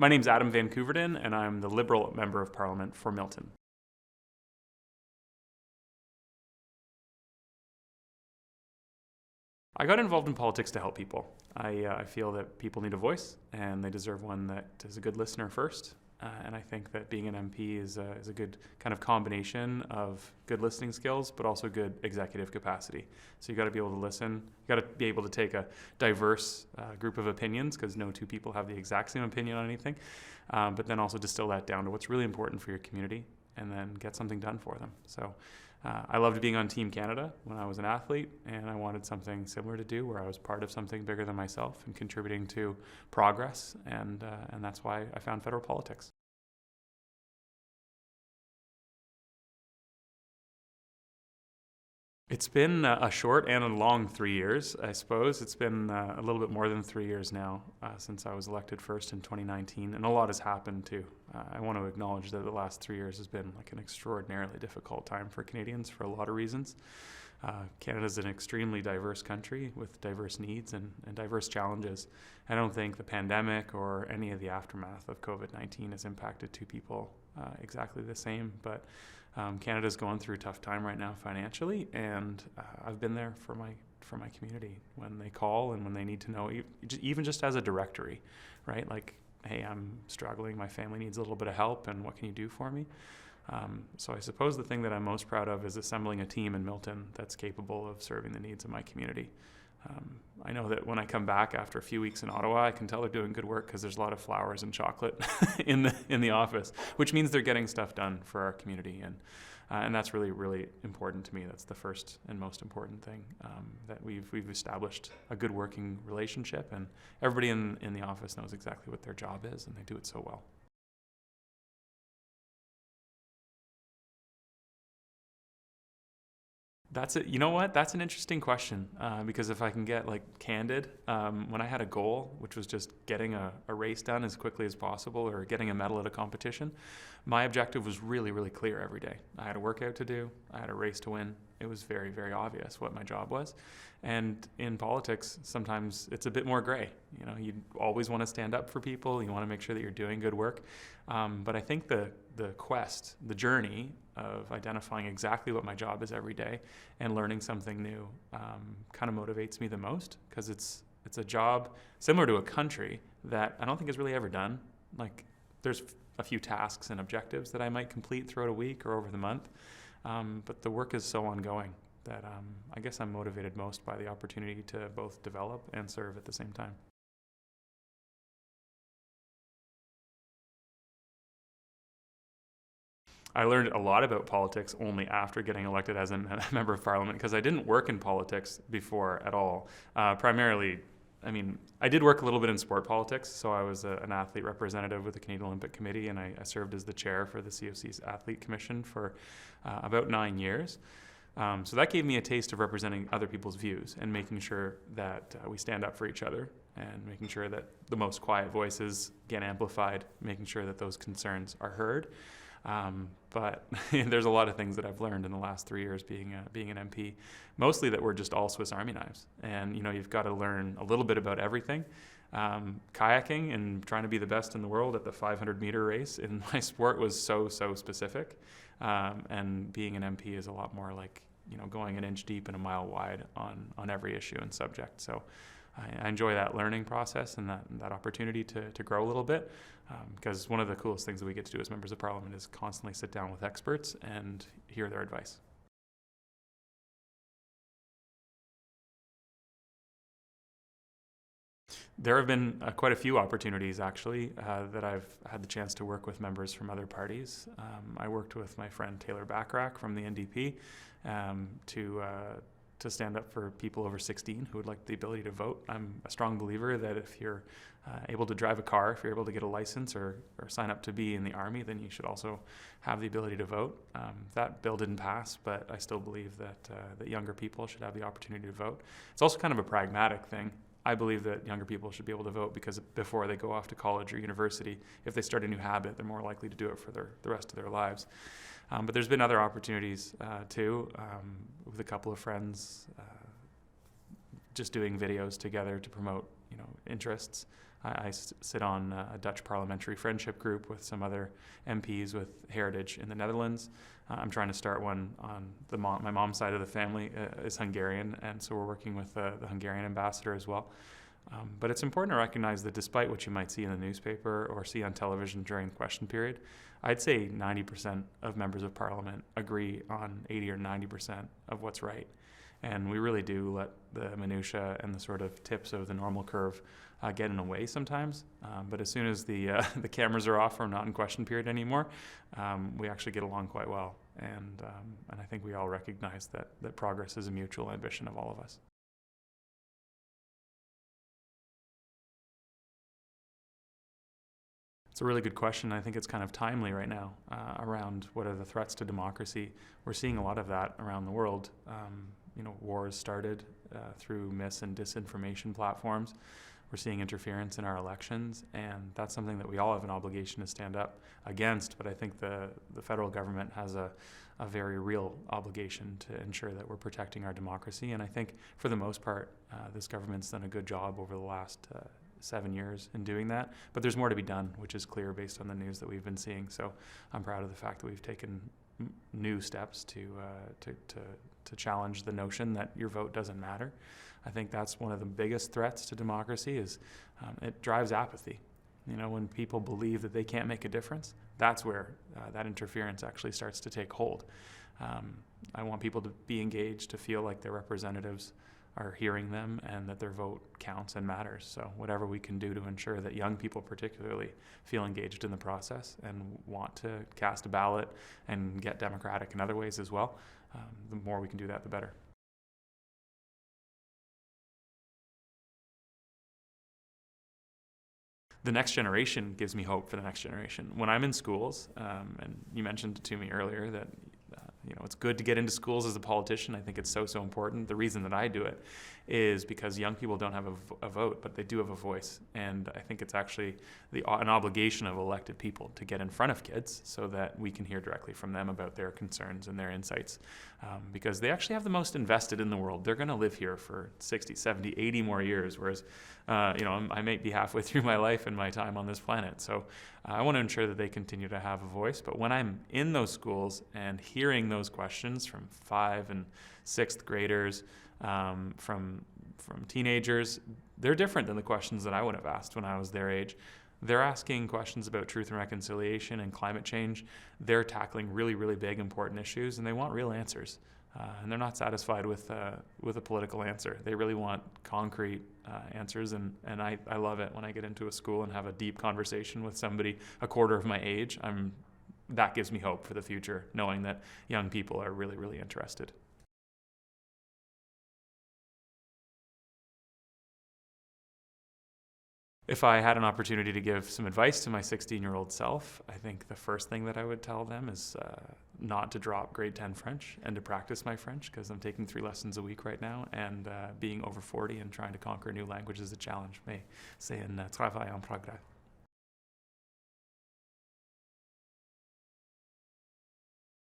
My name's Adam Van Koeverden, and I'm the Liberal Member of Parliament for Milton. I got involved in politics to help people. I feel that people need a voice, and they deserve one that is a good listener first. And I think that being an MP is a good kind of combination of good listening skills, but also good executive capacity. So you got to be able to listen. You got to be able to take a diverse group of opinions, because no two people have the exact same opinion on anything. But then also distill that down to what's really important for your community, and then get something done for them. So I loved being on Team Canada when I was an athlete, and I wanted something similar to do, where I was part of something bigger than myself and contributing to progress, and that's why I found federal politics. It's been a short and a long 3 years, I suppose. It's been a little bit more than 3 years now since I was elected first in 2019, and a lot has happened too. I want to acknowledge that the last 3 years has been like an extraordinarily difficult time for Canadians for a lot of reasons. Canada's an extremely diverse country with diverse needs and diverse challenges. I don't think the pandemic or any of the aftermath of COVID-19 has impacted two people exactly the same, but Canada's going through a tough time right now financially, and I've been there for my community when they call and when they need to know, even just as a directory, right? Like, hey, I'm struggling, my family needs a little bit of help, and what can you do for me? So I suppose the thing that I'm most proud of is assembling a team in Milton that's capable of serving the needs of my community. I know that when I come back after a few weeks in Ottawa, I can tell they're doing good work because there's a lot of flowers and chocolate in the office, which means they're getting stuff done for our community, and that's really, really important to me. That's the first and most important thing, that we've established a good working relationship, and everybody in the office knows exactly what their job is, and they do it so well. That's it. You know what? That's an interesting question, because if I can get like candid, when I had a goal, which was just getting a race done as quickly as possible or getting a medal at a competition, my objective was really, really clear every day. I had a workout to do. I had a race to win. It was very, very obvious what my job was. And in politics, sometimes it's a bit more gray. You know, you always want to stand up for people. You want to make sure that you're doing good work. But I think the quest, the journey of identifying exactly what my job is every day and learning something new kind of motivates me the most, because it's a job similar to a country that I don't think is really ever done. Like, there's a few tasks and objectives that I might complete throughout a week or over the month, but the work is so ongoing that I guess I'm motivated most by the opportunity to both develop and serve at the same time. I learned a lot about politics only after getting elected as a member of parliament, because I didn't work in politics before at all. Primarily, I mean, I did work a little bit in sport politics, so I was an athlete representative with the Canadian Olympic Committee, and I served as the chair for the COC's Athlete Commission for about 9 years. So that gave me a taste of representing other people's views and making sure that we stand up for each other, and making sure that the most quiet voices get amplified, making sure that those concerns are heard. But there's a lot of things that I've learned in the last 3 years being an MP, mostly that we're just all Swiss Army knives. And, you know, you've got to learn a little bit about everything. Kayaking and trying to be the best in the world at the 500-meter race in my sport was so specific. And being an MP is a lot more like, you know, going an inch deep and a mile wide on every issue and subject. So I enjoy that learning process and that opportunity to grow a little bit, because one of the coolest things that we get to do as members of parliament is constantly sit down with experts and hear their advice. There have been quite a few opportunities, actually, that I've had the chance to work with members from other parties. I worked with my friend Taylor Bachrach from the NDP to stand up for people over 16 who would like the ability to vote. I'm a strong believer that if you're able to drive a car, if you're able to get a license or sign up to be in the Army, then you should also have the ability to vote. That bill didn't pass, but I still believe that younger people should have the opportunity to vote. It's also kind of a pragmatic thing. I believe that younger people should be able to vote because before they go off to college or university, if they start a new habit, they're more likely to do it for the rest of their lives. But there's been other opportunities too, with a couple of friends, just doing videos together to promote, you know, interests. I sit on a Dutch parliamentary friendship group with some other MPs with heritage in the Netherlands. I'm trying to start one on my mom's side of the family is Hungarian, and so we're working with the Hungarian ambassador as well. But it's important to recognize that despite what you might see in the newspaper or see on television during the question period, I'd say 90% of members of parliament agree on 80 or 90% of what's right. And we really do let the minutiae and the sort of tips of the normal curve get in the way sometimes. But as soon as the cameras are off or not in question period anymore, we actually get along quite well. And I think we all recognize that progress is a mutual ambition of all of us. It's a really good question. I think it's kind of timely right now around what are the threats to democracy. We're seeing a lot of that around the world. Wars started through mis and disinformation platforms. We're seeing interference in our elections, and that's something that we all have an obligation to stand up against. But I think the federal government has a very real obligation to ensure that we're protecting our democracy. And I think for the most part, this government's done a good job over the last 7 years in doing that, but there's more to be done, which is clear based on the news that we've been seeing. So I'm proud of the fact that we've taken new steps to challenge the notion that your vote doesn't matter. I think that's one of the biggest threats to democracy is it drives apathy. When people believe that they can't make a difference, that's where that interference actually starts to take hold. I want people to be engaged, to feel like their representatives are hearing them and that their vote counts and matters. So whatever we can do to ensure that young people particularly feel engaged in the process and want to cast a ballot and get democratic in other ways as well, the more we can do that, the better. The next generation gives me hope for the next generation. When I'm in schools, and you mentioned to me earlier that it's good to get into schools as a politician. I think it's so important. The reason that I do it is because young people don't have a vote, but they do have a voice. And I think it's actually an obligation of elected people to get in front of kids so that we can hear directly from them about their concerns and their insights. Because they actually have the most invested in the world. They're going to live here for 60, 70, 80 more years, whereas I may be halfway through my life and my time on this planet. So I want to ensure that they continue to have a voice. But when I'm in those schools and hearing those questions from 5th and 6th graders, from teenagers, they're different than the questions that I would have asked when I was their age. They're asking questions about truth and reconciliation and climate change. They're tackling really, really big, important issues, and they want real answers. And they're not satisfied with a political answer. They really want concrete answers, and I love it when I get into a school and have a deep conversation with somebody a quarter of my age. That gives me hope for the future, knowing that young people are really, really interested. If I had an opportunity to give some advice to my 16-year-old self, I think the first thing that I would tell them is not to drop grade 10 French and to practice my French, because I'm taking 3 lessons a week right now, and being over 40 and trying to conquer a new language is a challenge. Mais c'est un travail en progrès.